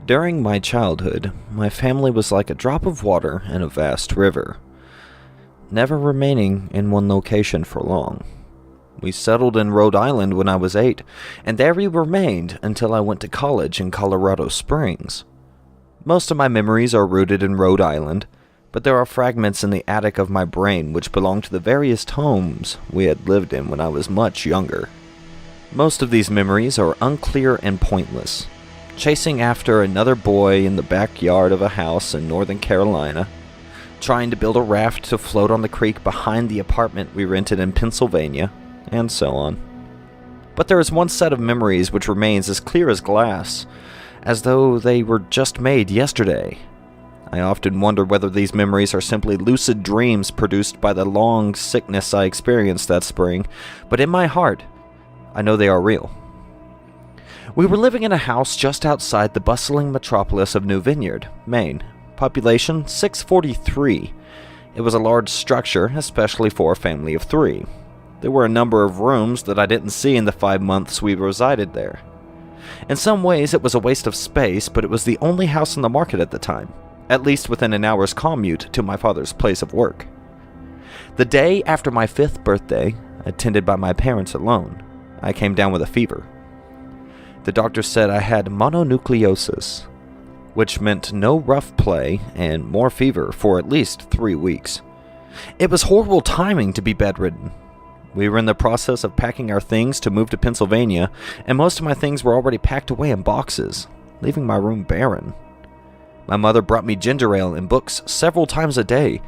During my childhood, my family was like a drop of water in a vast river, never remaining in one location for long. We settled in Rhode Island when I was 8, and there we remained until I went to college in Colorado Springs. Most of my memories are rooted in Rhode Island, but there are fragments in the attic of my brain which belong to the various homes we had lived in when I was much younger. Most of these memories are unclear and pointless. Chasing after another boy in the backyard of a house in Northern Carolina, trying to build a raft to float on the creek behind the apartment we rented in Pennsylvania, and so on. But there is one set of memories which remains as clear as glass, as though they were just made yesterday. I often wonder whether these memories are simply lucid dreams produced by the long sickness I experienced that spring, but in my heart, I know they are real. We were living in a house just outside the bustling metropolis of New Vineyard, Maine. Population 643. It was a large structure, especially for a family of 3. There were a number of rooms that I didn't see in the 5 months we resided there. In some ways it was a waste of space, but it was the only house on the market at the time, at least within an hour's commute to my father's place of work. The day after my 5th birthday, attended by my parents alone, I came down with a fever. The doctor said I had mononucleosis, which meant no rough play and more fever for at least 3 weeks. It was horrible timing to be bedridden. We were in the process of packing our things to move to Pennsylvania, and most of my things were already packed away in boxes, leaving my room barren. My mother brought me ginger ale and books several times a day,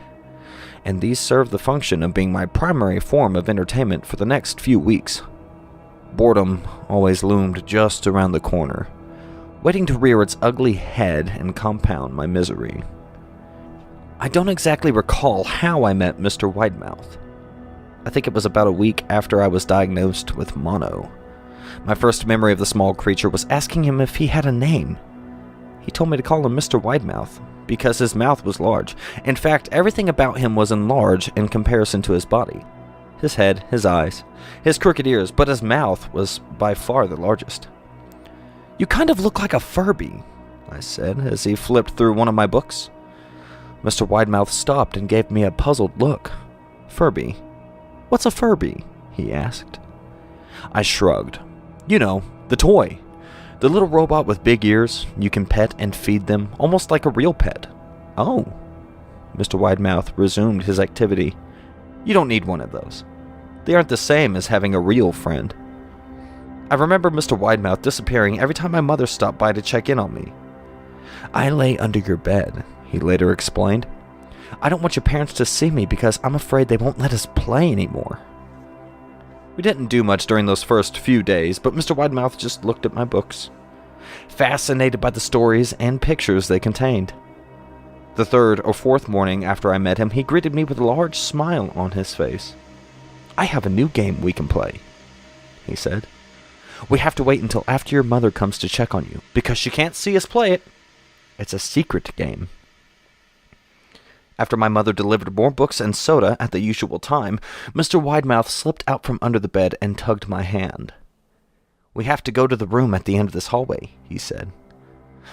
and these served the function of being my primary form of entertainment for the next few weeks. Boredom always loomed just around the corner, waiting to rear its ugly head and compound my misery. I don't exactly recall how I met Mr. Widemouth. I think it was about a week after I was diagnosed with mono. My first memory of the small creature was asking him if he had a name. He told me to call him Mr. Widemouth because his mouth was large. In fact, everything about him was enlarged in comparison to his body. His head, his eyes, his crooked ears, but his mouth was by far the largest. "You kind of look like a Furby," I said as he flipped through one of my books. Mr. Widemouth stopped and gave me a puzzled look. "Furby? What's a Furby?" he asked. I shrugged. "You know, the toy. The little robot with big ears. You can pet and feed them, almost like a real pet." "Oh." Mr. Widemouth resumed his activity. "You don't need one of those. They aren't the same as having a real friend." I remember Mr. Widemouth disappearing every time my mother stopped by to check in on me. "I lay under your bed," he later explained. "I don't want your parents to see me because I'm afraid they won't let us play anymore." We didn't do much during those first few days, but Mr. Widemouth just looked at my books, fascinated by the stories and pictures they contained. The 3rd or 4th morning after I met him, he greeted me with a large smile on his face. "I have a new game we can play," he said. "We have to wait until after your mother comes to check on you, because she can't see us play it. It's a secret game." After my mother delivered more books and soda at the usual time, Mr. Widemouth slipped out from under the bed and tugged my hand. "We have to go to the room at the end of this hallway," he said.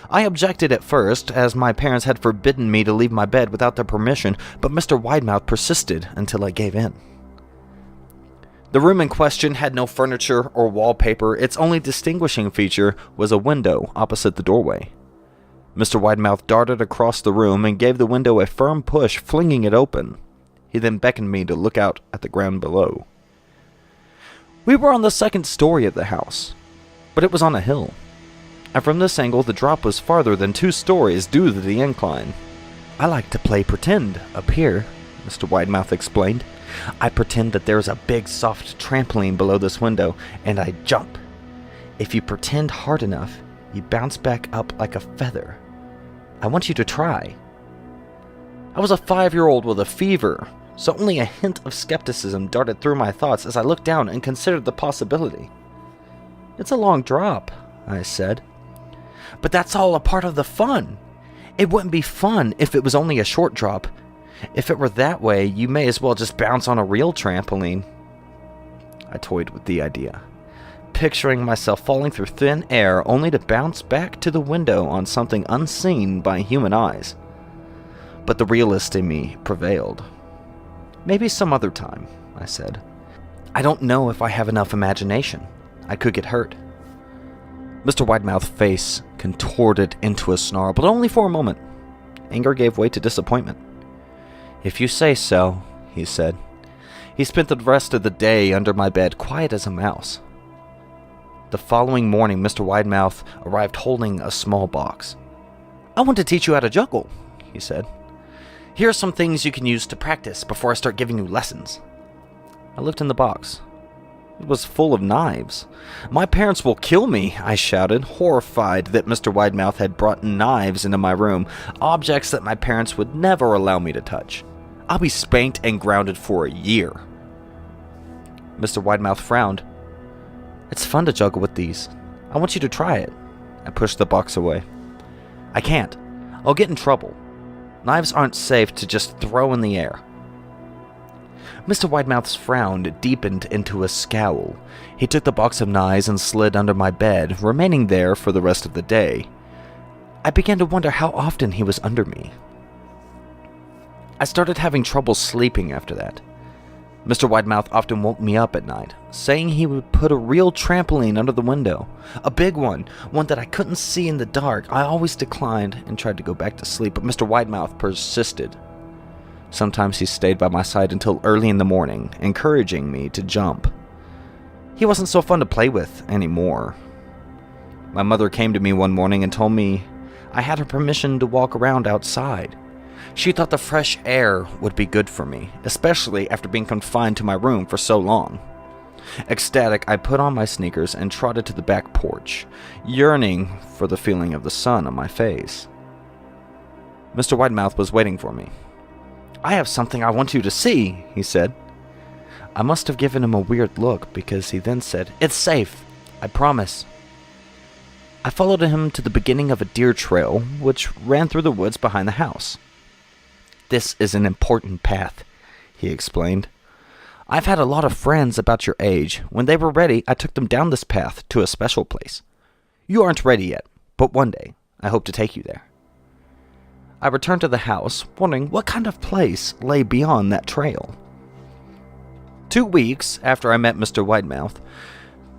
I objected at first, as my parents had forbidden me to leave my bed without their permission, but Mr. Widemouth persisted until I gave in. The room in question had no furniture or wallpaper. Its only distinguishing feature was a window opposite the doorway. Mr. Widemouth darted across the room and gave the window a firm push, flinging it open. He then beckoned me to look out at the ground below. We were on the 2nd story of the house, but it was on a hill, and from this angle the drop was farther than 2 stories due to the incline. "I like to play pretend up here," Mr. Widemouth explained. "I pretend that there's a big soft trampoline below this window, and I jump. If you pretend hard enough, you bounce back up like a feather. I want you to try." I was a 5-year-old with a fever, so only a hint of skepticism darted through my thoughts as I looked down and considered the possibility. "It's a long drop," I said. "But that's all a part of the fun. It wouldn't be fun if it was only a short drop. If it were that way, you may as well just bounce on a real trampoline." I toyed with the idea. picturing myself falling through thin air only to bounce back to the window on something unseen by human eyes. But the realist in me prevailed. "Maybe some other time," I said. "I don't know if I have enough imagination. I could get hurt." Mr. Widemouth's face contorted into a snarl, but only for a moment. Anger gave way to disappointment. "If you say so," he said. He spent the rest of the day under my bed, quiet as a mouse. The following morning, Mr. Widemouth arrived holding a small box. "I want to teach you how to juggle," he said. "Here are some things you can use to practice before I start giving you lessons." I looked in the box. It was full of knives. "My parents will kill me," I shouted, horrified that Mr. Widemouth had brought knives into my room, objects that my parents would never allow me to touch. "I'll be spanked and grounded for a year." Mr. Widemouth frowned. "It's fun to juggle with these. I want you to try it." I pushed the box away. "I can't. I'll get in trouble. Knives aren't safe to just throw in the air." Mr. Widemouth's frown deepened into a scowl. He took the box of knives and slid under my bed, remaining there for the rest of the day. I began to wonder how often he was under me. I started having trouble sleeping after that. Mr. Widemouth often woke me up at night, saying he would put a real trampoline under the window. A big one that I couldn't see in the dark. I always declined and tried to go back to sleep, but Mr. Widemouth persisted. Sometimes he stayed by my side until early in the morning, encouraging me to jump. He wasn't so fun to play with anymore. My mother came to me one morning and told me I had her permission to walk around outside. She thought the fresh air would be good for me, especially after being confined to my room for so long. Ecstatic, I put on my sneakers and trotted to the back porch, yearning for the feeling of the sun on my face. Mr. Widemouth was waiting for me. "I have something I want you to see," he said. I must have given him a weird look because he then said, "It's safe. I promise." I followed him to the beginning of a deer trail, which ran through the woods behind the house. "This is an important path," he explained. "I've had a lot of friends about your age. When they were ready, I took them down this path to a special place. You aren't ready yet, but one day I hope to take you there." I returned to the house, wondering what kind of place lay beyond that trail. 2 weeks after I met Mr. Widemouth,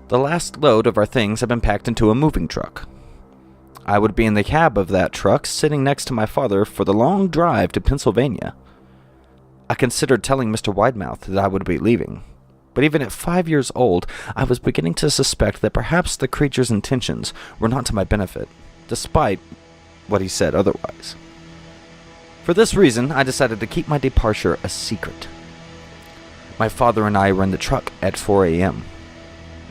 the last load of our things had been packed into a moving truck. I would be in the cab of that truck, sitting next to my father for the long drive to Pennsylvania. I considered telling Mr. Widemouth that I would be leaving, but even at 5 years old, I was beginning to suspect that perhaps the creature's intentions were not to my benefit, despite what he said otherwise. For this reason, I decided to keep my departure a secret. My father and I were in the truck at 4 a.m.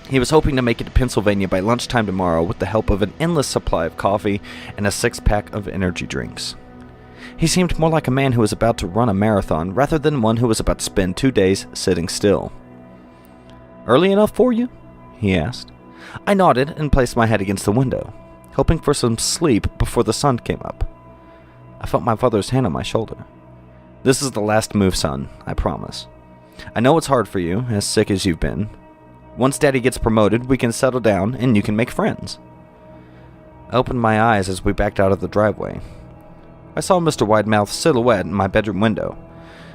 He was hoping to make it to Pennsylvania by lunchtime tomorrow with the help of an endless supply of coffee and a 6-pack of energy drinks. He seemed more like a man who was about to run a marathon rather than one who was about to spend 2 days sitting still. "Early enough for you?" he asked. I nodded and placed my head against the window, hoping for some sleep before the sun came up. I felt my father's hand on my shoulder. "This is the last move, son, I promise. I know it's hard for you, as sick as you've been. Once Daddy gets promoted, we can settle down and you can make friends." I opened my eyes as we backed out of the driveway. I saw Mr. Widemouth's silhouette in my bedroom window.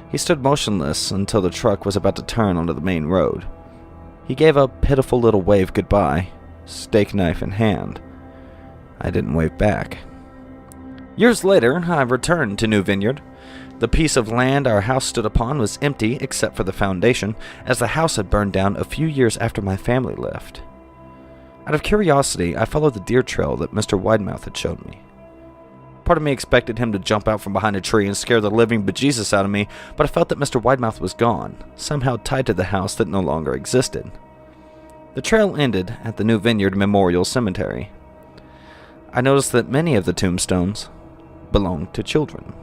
He stood motionless until the truck was about to turn onto the main road. He gave a pitiful little wave goodbye, steak knife in hand. I didn't wave back. Years later, I returned to New Vineyard. The piece of land our house stood upon was empty except for the foundation, as the house had burned down a few years after my family left. Out of curiosity, I followed the deer trail that Mr. Widemouth had shown me. Part of me expected him to jump out from behind a tree and scare the living bejesus out of me, but I felt that Mr. Widemouth was gone, somehow tied to the house that no longer existed. The trail ended at the New Vineyard Memorial Cemetery. I noticed that many of the tombstones belonged to children.